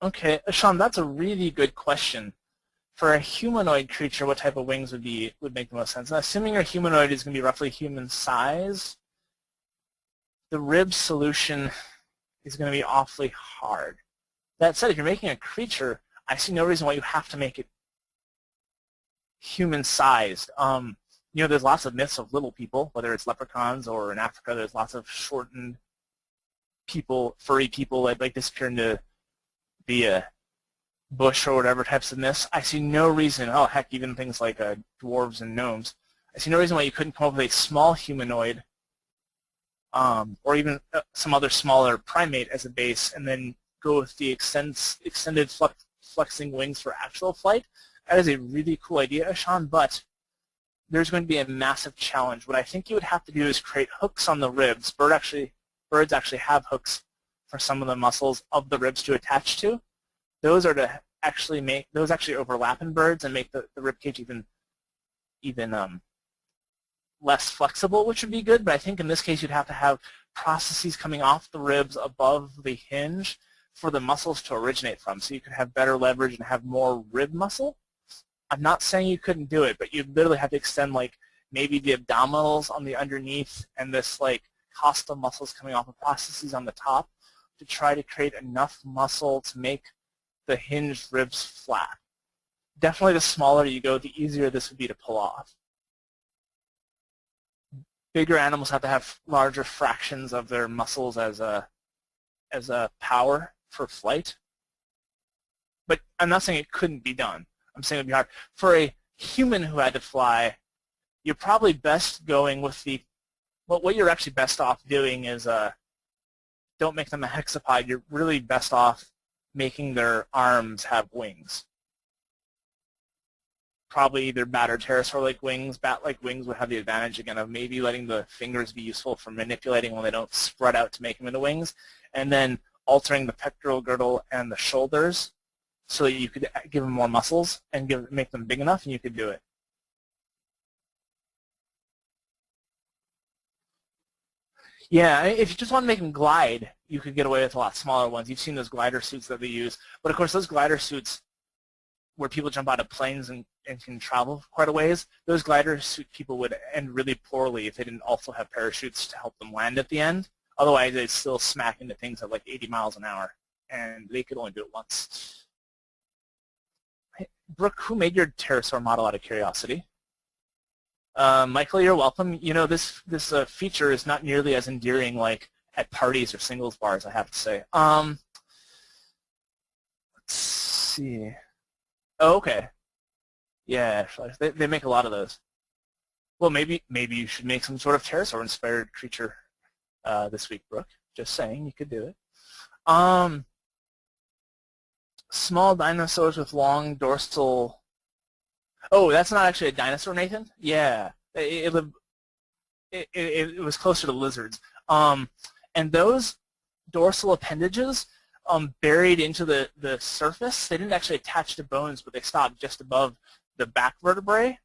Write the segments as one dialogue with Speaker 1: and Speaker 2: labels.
Speaker 1: Okay, Sean, that's a really good question. For a humanoid creature, what type of wings would make the most sense? Now, assuming your humanoid is going to be roughly human size, the rib solution is going to be awfully hard. That said, if you're making a creature, I see no reason why you have to make it human-sized. There's lots of myths of little people, whether it's leprechauns or in Africa, there's lots of shortened people, furry people that like disappear into the bush or whatever types of myths. I see no reason, oh heck, even things like dwarves and gnomes, I see no reason why you couldn't come up with a small humanoid or even some other smaller primate as a base and then go with the extended flexing wings for actual flight. That is a really cool idea, Sean, but there's going to be a massive challenge. What I think you would have to do is create hooks on the ribs. Birds actually have hooks for some of the muscles of the ribs to attach to. Those are to actually overlap in birds and make the rib cage even less flexible, which would be good. But I think in this case you'd have to have processes coming off the ribs above the hinge for the muscles to originate from, so you could have better leverage and have more rib muscle. I'm not saying you couldn't do it, but you'd literally have to extend like maybe the abdominals on the underneath and this like costal muscles coming off of processes on the top to try to create enough muscle to make the hinged ribs flat. Definitely the smaller you go, the easier this would be to pull off. Bigger animals have to have larger fractions of their muscles as a power for flight. But I'm not saying it couldn't be done. I'm saying it would be hard. For a human who had to fly, you're probably best going with what you're actually best off doing is don't make them a hexapod. You're really best off making their arms have wings. Probably either bat or pterosaur-like wings. Bat-like wings would have the advantage, again, of maybe letting the fingers be useful for manipulating when they don't spread out to make them into wings, and then altering the pectoral girdle and the shoulders so that you could give them more muscles and make them big enough, and you could do it. Yeah, if you just want to make them glide, you could get away with a lot smaller ones. You've seen those glider suits that they use. But of course, those glider suits where people jump out of planes and can travel quite a ways, those glider suit people would end really poorly if they didn't also have parachutes to help them land at the end. Otherwise, they'd still smack into things at like 80 miles an hour, and they could only do it once. Brooke, who made your pterosaur model out of curiosity? Michael, you're welcome. You know, this feature is not nearly as endearing like at parties or singles bars, I have to say. Let's see. Oh, okay. Yeah, they make a lot of those. Well, maybe you should make some sort of pterosaur-inspired creature this week, Brooke. Just saying, you could do it. Small dinosaurs with long dorsal. Oh, that's not actually a dinosaur, Nathan? Yeah, it was closer to lizards. And those dorsal appendages buried into the surface, they didn't actually attach to bones, but they stopped just above the back vertebrae,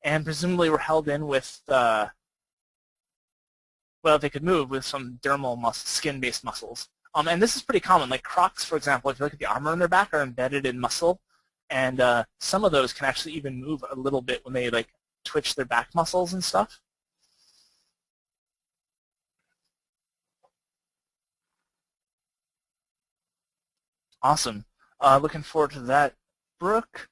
Speaker 1: and presumably were held in with, well, they could move with some dermal skin-based muscles. And this is pretty common. Like crocs, for example, if you look at the armor on their back, are embedded in muscle, and some of those can actually even move a little bit when they like twitch their back muscles and stuff. Awesome. Looking forward to that, Brooke.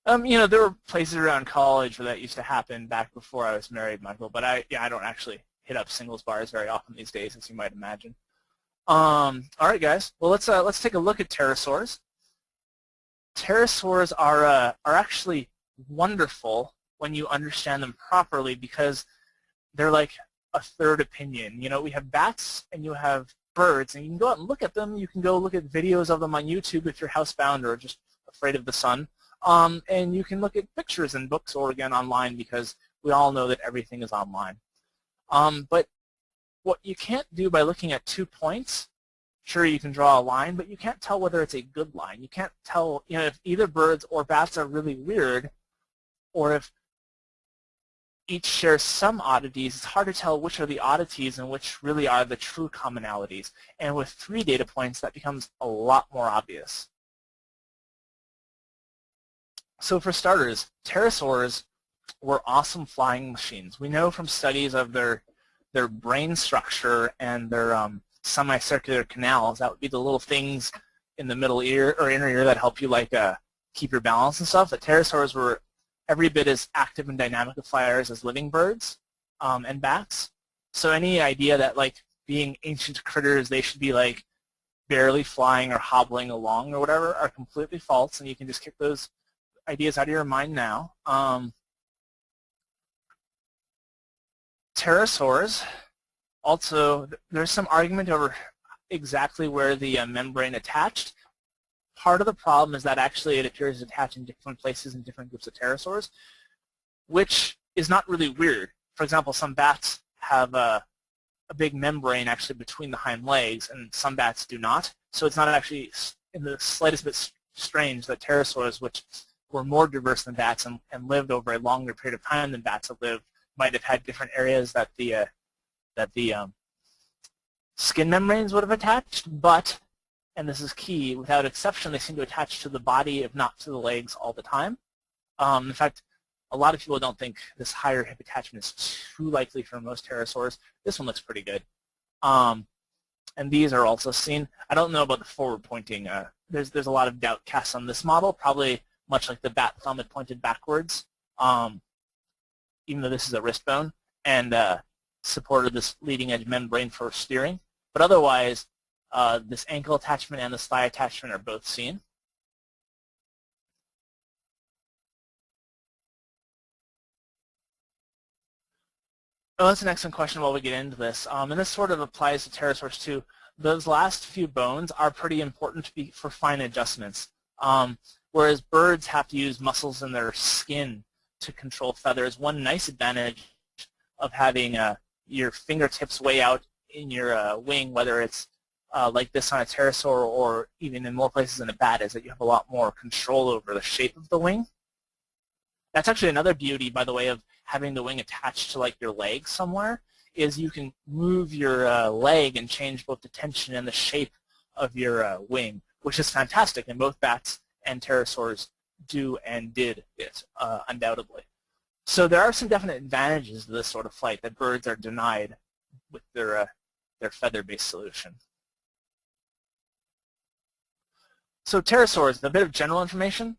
Speaker 1: You know, there were places around college where that used to happen back before I was married, Michael. But I don't actually hit up singles bars very often these days, as you might imagine. All right, guys. Well, let's take a look at pterosaurs. Pterosaurs are actually wonderful when you understand them properly because they're like a third opinion. You know, we have bats and you have birds, and you can go out and look at them. You can go look at videos of them on YouTube if you're housebound or just afraid of the sun. And you can look at pictures in books or, again, online because we all know that everything is online. But what you can't do by looking at 2 points, sure, you can draw a line, but you can't tell whether it's a good line. You can't tell, you know, if either birds or bats are really weird, or if each share some oddities, it's hard to tell which are the oddities and which really are the true commonalities. And with 3 data points, that becomes a lot more obvious. So for starters, pterosaurs were awesome flying machines. We know from studies of their brain structure and their semicircular canals, that would be the little things in the middle ear or inner ear that help you like keep your balance and stuff. The pterosaurs were every bit as active and dynamic of flyers as living birds and bats. So any idea that like being ancient critters, they should be like barely flying or hobbling along or whatever are completely false, and you can just kick those ideas out of your mind now. Pterosaurs, also, there's some argument over exactly where the membrane attached. Part of the problem is that actually it appears to attach in different places in different groups of pterosaurs, which is not really weird. For example, some bats have a big membrane actually between the hind legs, and some bats do not. So it's not actually in the slightest bit strange that pterosaurs, which were more diverse than bats and lived over a longer period of time than bats have lived, might have had different areas that the skin membranes would have attached, but, and this is key, without exception, they seem to attach to the body, if not to the legs, all the time. In fact, a lot of people don't think this higher hip attachment is too likely for most pterosaurs. This one looks pretty good. And these are also seen. I don't know about the forward pointing. There's a lot of doubt cast on this model, probably much like the bat thumb it pointed backwards, even though this is a wrist bone, and supported this leading edge membrane for steering. But otherwise, this ankle attachment and this thigh attachment are both seen. Oh, that's an excellent question while we get into this. And this sort of applies to pterosaurs too. Those last few bones are pretty important for fine adjustments. Whereas birds have to use muscles in their skin to control feathers. One nice advantage of having your fingertips way out in your wing, whether it's like this on a pterosaur or even in more places in a bat, is that you have a lot more control over the shape of the wing. That's actually another beauty, by the way, of having the wing attached to like your leg somewhere, is you can move your leg and change both the tension and the shape of your wing, which is fantastic, and both bats and pterosaurs do and did it, undoubtedly. So there are some definite advantages to this sort of flight that birds are denied with their feather-based solution. So pterosaurs, a bit of general information,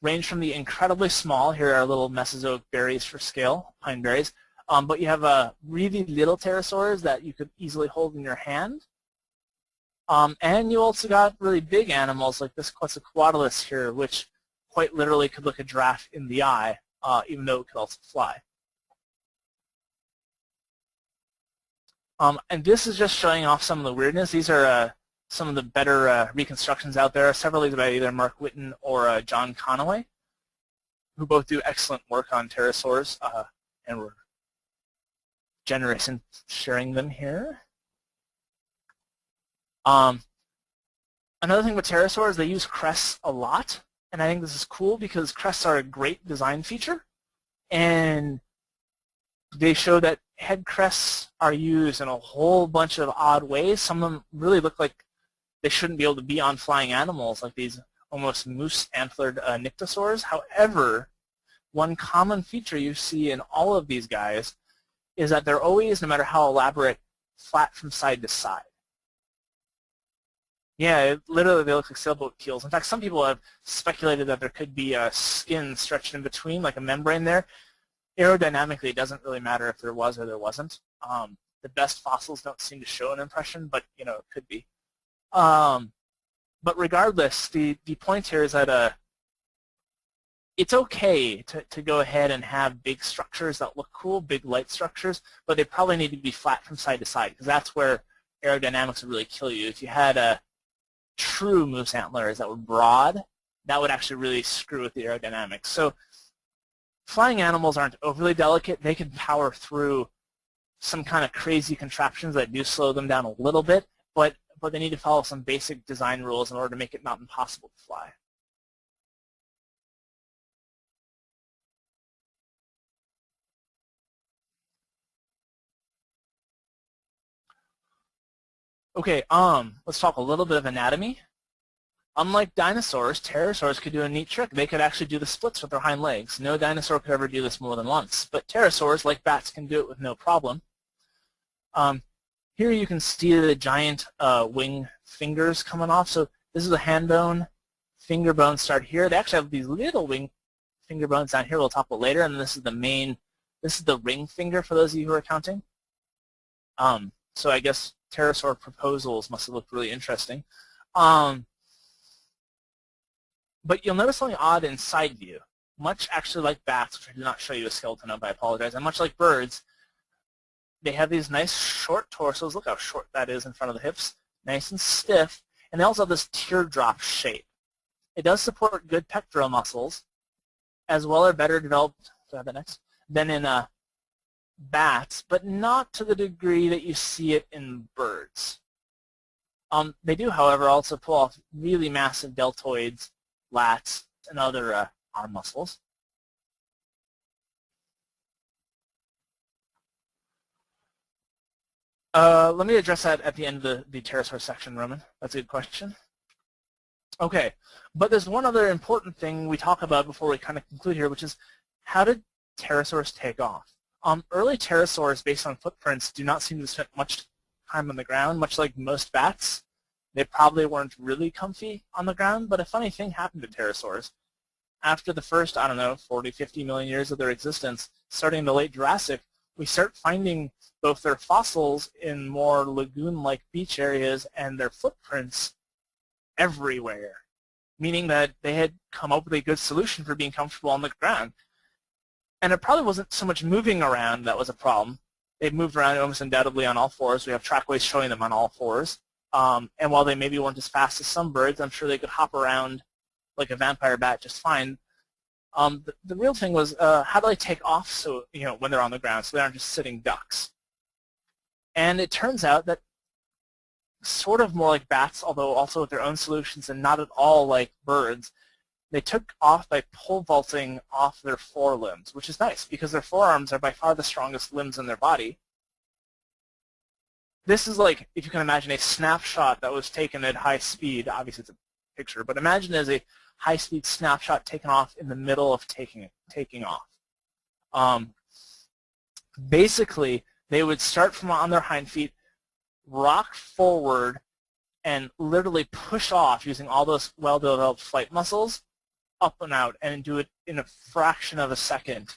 Speaker 1: range from the incredibly small, here are little Mesozoic berries for scale, pine berries, but you have really little pterosaurs that you could easily hold in your hand. And you also got really big animals like this Quetzalcoatlus here, which quite literally could look a giraffe in the eye, even though it could also fly. And this is just showing off some of the weirdness. These are some of the better reconstructions out there. Several of these by either Mark Whitten or John Conaway, who both do excellent work on pterosaurs, and we're generous in sharing them here. Another thing with pterosaurs, they use crests a lot, and I think this is cool because crests are a great design feature, and they show that head crests are used in a whole bunch of odd ways. Some of them really look like they shouldn't be able to be on flying animals, like these almost moose-antlered nyctosaurs. However, one common feature you see in all of these guys is that they're always, no matter how elaborate, flat from side to side. Yeah, literally they look like sailboat keels. In fact, some people have speculated that there could be a skin stretched in between, like a membrane there. Aerodynamically, it doesn't really matter if there was or there wasn't. The best fossils don't seem to show an impression, but you know, it could be. But regardless, the point here is that it's okay to go ahead and have big structures that look cool, big light structures, but they probably need to be flat from side to side, because that's where aerodynamics would really kill you. If you had a true moose antlers that were broad, that would actually really screw with the aerodynamics. So flying animals aren't overly delicate. They can power through some kind of crazy contraptions that do slow them down a little bit, but they need to follow some basic design rules in order to make it not impossible to fly. Okay, let's talk a little bit of anatomy. Unlike dinosaurs, pterosaurs could do a neat trick. They could actually do the splits with their hind legs. No dinosaur could ever do this more than once. But pterosaurs, like bats, can do it with no problem. Here you can see the giant wing fingers coming off. So this is a hand bone. Finger bones start here. They actually have these little wing finger bones down here. We'll talk about later. And this is the main, this is the ring finger for those of you who are counting. So I guess pterosaur proposals must have looked really interesting. But you'll notice something odd in side view. Much actually like bats, which I did not show you a skeleton of, I apologize, and much like birds, they have these nice short torsos. Look how short that is in front of the hips. Nice and stiff. And they also have this teardrop shape. It does support good pectoral muscles, as well or better developed, do I have that next, than in bats, but not to the degree that you see it in birds. They do, however, also pull off really massive deltoids, lats, and other arm muscles. Let me address that at the end of the pterosaur section, Roman. That's a good question. Okay, but there's one other important thing we talk about before we kind of conclude here, which is how did pterosaurs take off? Early pterosaurs, based on footprints, do not seem to have spent much time on the ground, much like most bats. They probably weren't really comfy on the ground, but a funny thing happened to pterosaurs. After the first, I don't know, 40, 50 million years of their existence, starting in the late Jurassic, we start finding both their fossils in more lagoon-like beach areas and their footprints everywhere, meaning that they had come up with a good solution for being comfortable on the ground. And it probably wasn't so much moving around that was a problem. They've moved around almost undoubtedly on all fours. We have trackways showing them on all fours. And while they maybe weren't as fast as some birds, I'm sure they could hop around like a vampire bat just fine. The real thing was how do they take off so when they're on the ground so they aren't just sitting ducks? And it turns out that sort of more like bats, although also with their own solutions and not at all like birds, they took off by pole vaulting off their forelimbs, which is nice because their forearms are by far the strongest limbs in their body. This is like, if you can imagine, a snapshot that was taken at high speed. Obviously, it's a picture, but imagine as a high-speed snapshot taken off in the middle of taking off. Basically, they would start from on their hind feet, rock forward, and literally push off using all those well-developed flight muscles up and out, and do it in a fraction of a second.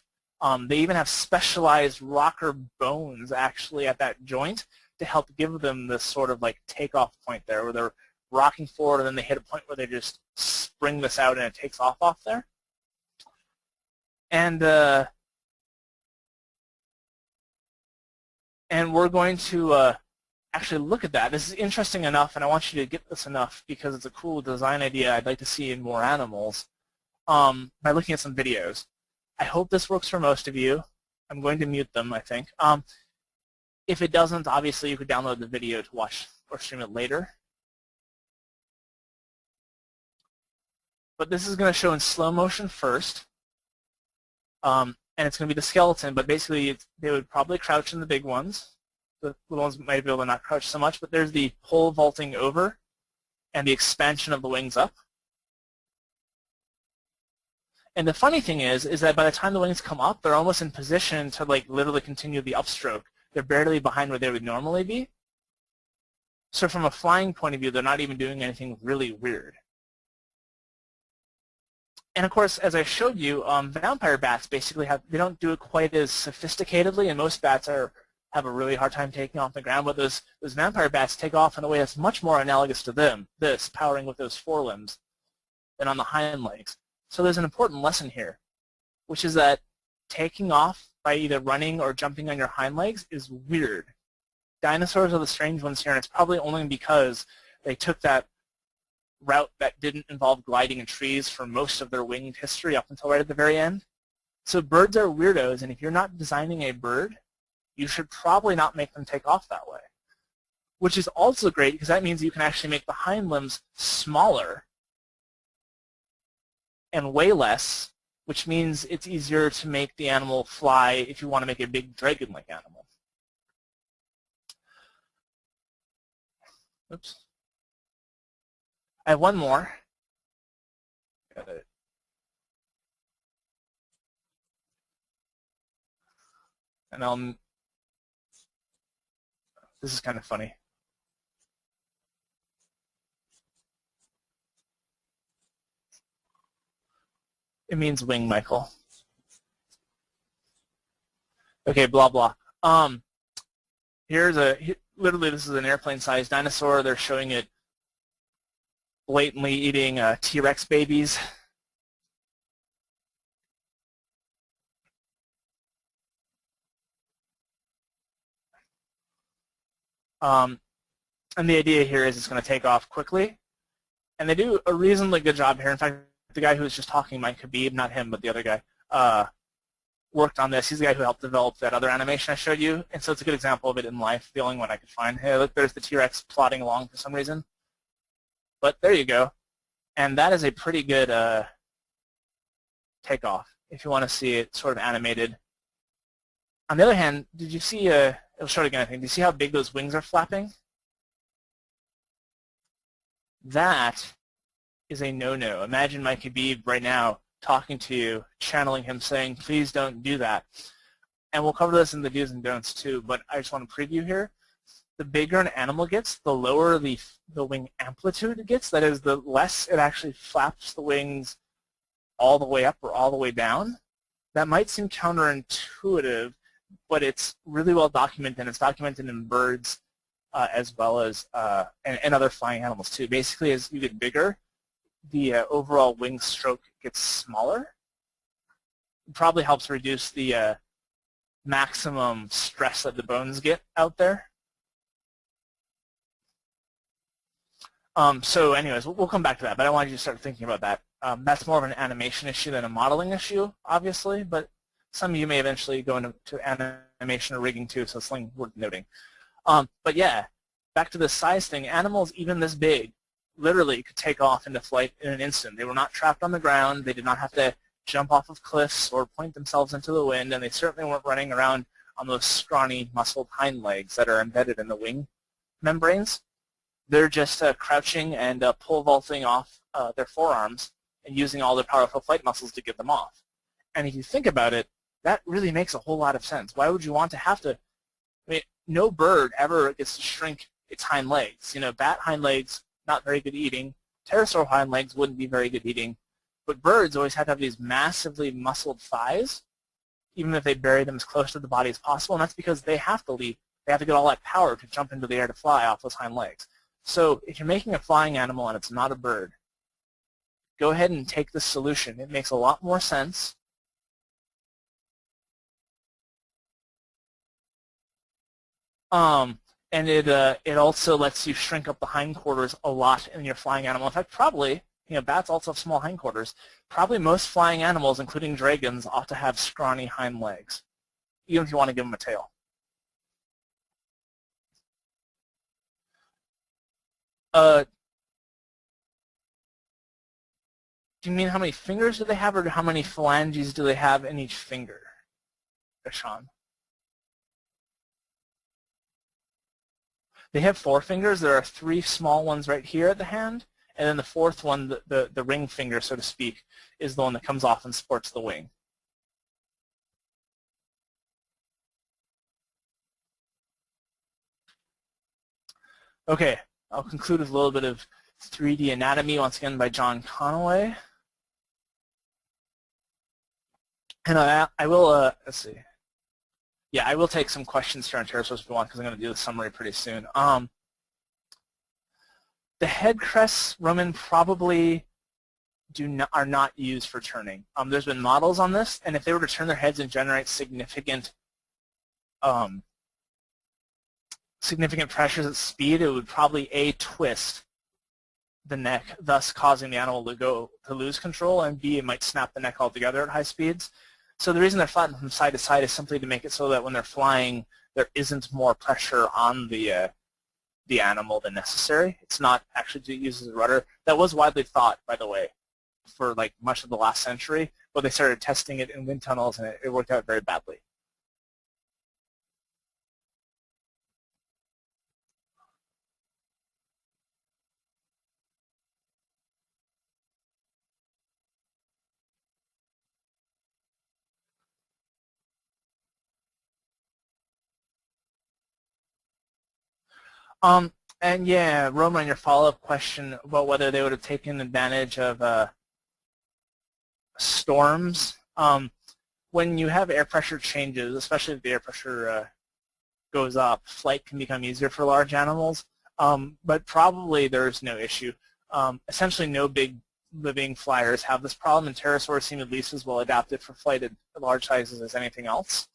Speaker 1: They even have specialized rocker bones actually at that joint to help give them this sort of like takeoff point there where they're rocking forward and then they hit a point where they just spring this out and it takes off there. And we're going to actually look at that. This is interesting enough, and I want you to get this enough because it's a cool design idea I'd like to see in more animals by looking at some videos. I hope this works for most of you. I'm going to mute them, I think. If it doesn't, obviously you could download the video to watch or stream it later. But this is going to show in slow motion first. And it's going to be the skeleton, but basically they would probably crouch in the big ones. The little ones might be able to not crouch so much, but there's the pole vaulting over and the expansion of the wings up. And the funny thing is that by the time the wings come up, they're almost in position to like literally continue the upstroke. They're barely behind where they would normally be. So from a flying point of view, they're not even doing anything really weird. And of course, as I showed you, vampire bats basically they don't do it quite as sophisticatedly, and most bats have a really hard time taking off the ground, but those vampire bats take off in a way that's much more analogous to this, powering with those forelimbs, than on the hind legs. So there's an important lesson here, which is that taking off by either running or jumping on your hind legs is weird. Dinosaurs are the strange ones here, and it's probably only because they took that route that didn't involve gliding in trees for most of their winged history up until right at the very end. So birds are weirdos, and if you're not designing a bird, you should probably not make them take off that way. Which is also great because that means you can actually make the hind limbs smaller and weigh less, which means it's easier to make the animal fly if you want to make a big dragon-like animal. Oops. I have one more. Got it. And this is kind of funny. It means wing, Michael. Okay, blah, blah. Literally this is an airplane-sized dinosaur. They're showing it blatantly eating T-Rex babies. And the idea here is it's going to take off quickly. And they do a reasonably good job here. In fact, the guy who was just talking, Mike Habib, not him, but the other guy, worked on this. He's the guy who helped develop that other animation I showed you. And so it's a good example of it in life, the only one I could find. Hey, look, there's the T-Rex plodding along for some reason. But there you go. And that is a pretty good takeoff if you want to see it sort of animated. On the other hand, did you see, it'll show it again, I think. Do you see how big those wings are flapping? That is a no-no. Imagine Mike Habib right now talking to you, channeling him, saying, please don't do that. And we'll cover this in the do's and don'ts too, but I just want to preview here. The bigger an animal gets, the lower the wing amplitude it gets. That is, the less it actually flaps the wings all the way up or all the way down. That might seem counterintuitive, but it's really well documented, and it's documented in birds as well as and other flying animals too. Basically, as you get bigger, the overall wing stroke gets smaller. It probably helps reduce the maximum stress that the bones get out there. So anyways, we'll come back to that, but I wanted you to start thinking about that. That's more of an animation issue than a modeling issue, obviously, but some of you may eventually go into animation or rigging too, so it's something worth noting. But yeah, back to the size thing, animals even this big literally could take off into flight in an instant. They were not trapped on the ground. They did not have to jump off of cliffs or point themselves into the wind, and they certainly weren't running around on those scrawny, muscled hind legs that are embedded in the wing membranes. They're just crouching and pole vaulting off their forearms and using all their powerful flight muscles to get them off. And if you think about it, that really makes a whole lot of sense. Why would you want to have to? I mean, no bird ever gets to shrink its hind legs. You know, bat hind legs, not very good eating. Pterosaur hind legs wouldn't be very good eating. But birds always have to have these massively muscled thighs, even if they bury them as close to the body as possible. And that's because they have to leap. They have to get all that power to jump into the air to fly off those hind legs. So if you're making a flying animal and it's not a bird, go ahead and take this solution. It makes a lot more sense. And it also lets you shrink up the hindquarters a lot in your flying animal. In fact, probably, you know, bats also have small hindquarters. Probably most flying animals, including dragons, ought to have scrawny hind legs, even if you want to give them a tail. Do you mean how many fingers do they have, or how many phalanges do they have in each finger, Sean? They have 4 fingers. There are 3 small ones right here at the hand, and then the 4th one, the ring finger, so to speak, is the one that comes off and supports the wing. Okay, I'll conclude with a little bit of 3D anatomy, once again by John Conaway. And I will, let's see. Yeah, I will take some questions here on pterosaurs if you want, because I'm going to do the summary pretty soon. The head crests, Roman, probably are not used for turning. There's been models on this, and if they were to turn their heads and generate significant pressures at speed, it would probably twist the neck, thus causing the animal to lose control, and B, it might snap the neck altogether at high speeds. So the reason they're flattened from side to side is simply to make it so that when they're flying, there isn't more pressure on the animal than necessary. It's not actually to use as a rudder. That was widely thought, by the way, for like much of the last century, but they started testing it in wind tunnels, and it worked out very badly. And yeah, Roman, your follow-up question about whether they would have taken advantage of storms. When you have air pressure changes, especially if the air pressure goes up, flight can become easier for large animals. But probably there's no issue. Essentially, no big living flyers have this problem, and pterosaurs seem at least as well adapted for flight at large sizes as anything else.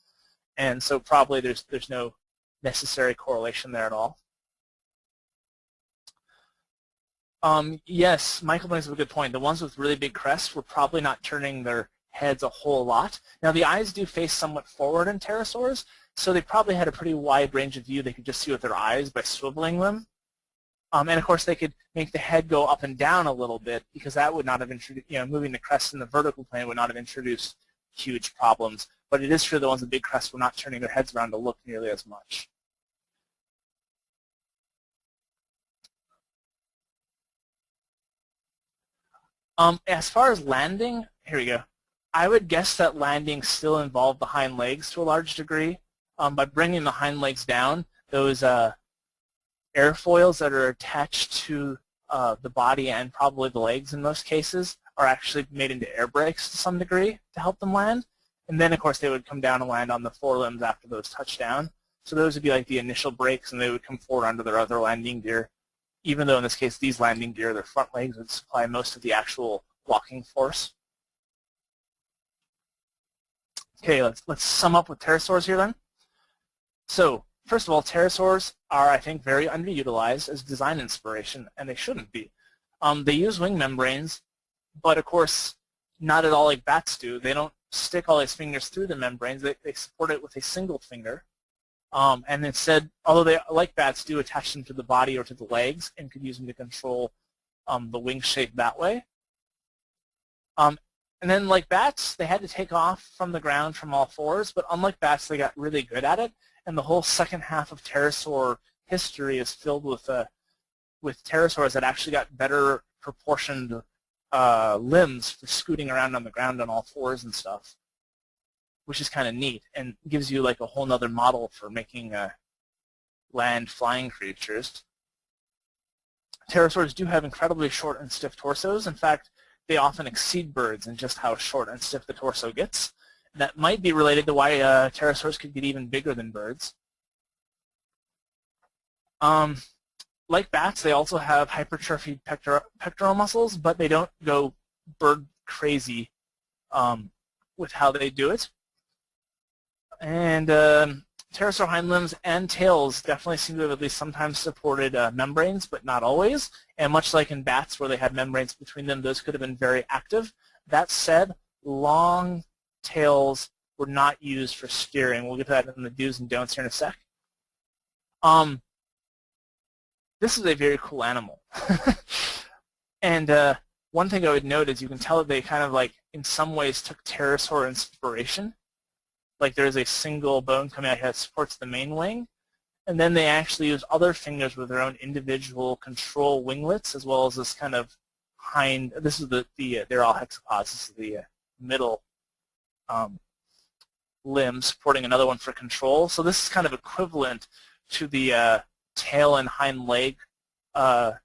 Speaker 1: And so probably there's no necessary correlation there at all. Yes, Michael brings up a good point. The ones with really big crests were probably not turning their heads a whole lot. Now, the eyes do face somewhat forward in pterosaurs, so they probably had a pretty wide range of view. They could just see with their eyes by swiveling them. And of course, they could make the head go up and down a little bit because that would not have introduced, moving the crest in the vertical plane would not have introduced huge problems. But it is true the ones with big crests were not turning their heads around to look nearly as much. As far as landing, here we go. I would guess that landing still involved the hind legs to a large degree. By bringing the hind legs down, those airfoils that are attached to the body and probably the legs in most cases are actually made into air brakes to some degree to help them land. And then, of course, they would come down and land on the forelimbs after those touch down. So those would be like the initial brakes, and they would come forward onto their other landing gear. Even though in this case, these landing gear, their front legs would supply most of the actual walking force. Okay, let's sum up with pterosaurs here then. So first of all, pterosaurs are, I think, very underutilized as design inspiration, and they shouldn't be. They use wing membranes, but of course, not at all like bats do. They don't stick all these fingers through the membranes. They support it with a single finger. And instead, although they, like bats, do attach them to the body or to the legs and could use them to control the wing shape that way. And then, like bats, they had to take off from the ground from all fours, but unlike bats, they got really good at it. And the whole second half of pterosaur history is filled with pterosaurs that actually got better proportioned limbs for scooting around on the ground on all fours and stuff, which is kind of neat and gives you like a whole nother model for making land flying creatures. Pterosaurs do have incredibly short and stiff torsos. In fact, they often exceed birds in just how short and stiff the torso gets. That might be related to why pterosaurs could get even bigger than birds. Like bats, they also have hypertrophied pectoral muscles, but they don't go bird crazy with how they do it. And pterosaur hind limbs and tails definitely seem to have at least sometimes supported membranes, but not always. And much like in bats where they had membranes between them, those could have been very active. That said, long tails were not used for steering. We'll get to that in the do's and don'ts here in a sec. This is a very cool animal. And one thing I would note is you can tell that they kind of like, in some ways, took pterosaur inspiration. Like there's a single bone coming out here that supports the main wing. And then they actually use other fingers with their own individual control winglets, as well as this kind of hind, this is they're all hexapods, this is the middle limb supporting another one for control. So this is kind of equivalent to the tail and hind leg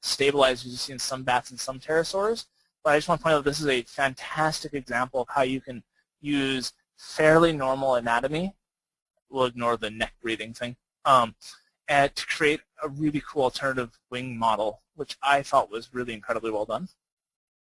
Speaker 1: stabilizers you see in some bats and some pterosaurs. But I just want to point out this is a fantastic example of how you can use fairly normal anatomy, we'll ignore the neck breathing thing, and to create a really cool alternative wing model, which I thought was really incredibly well done.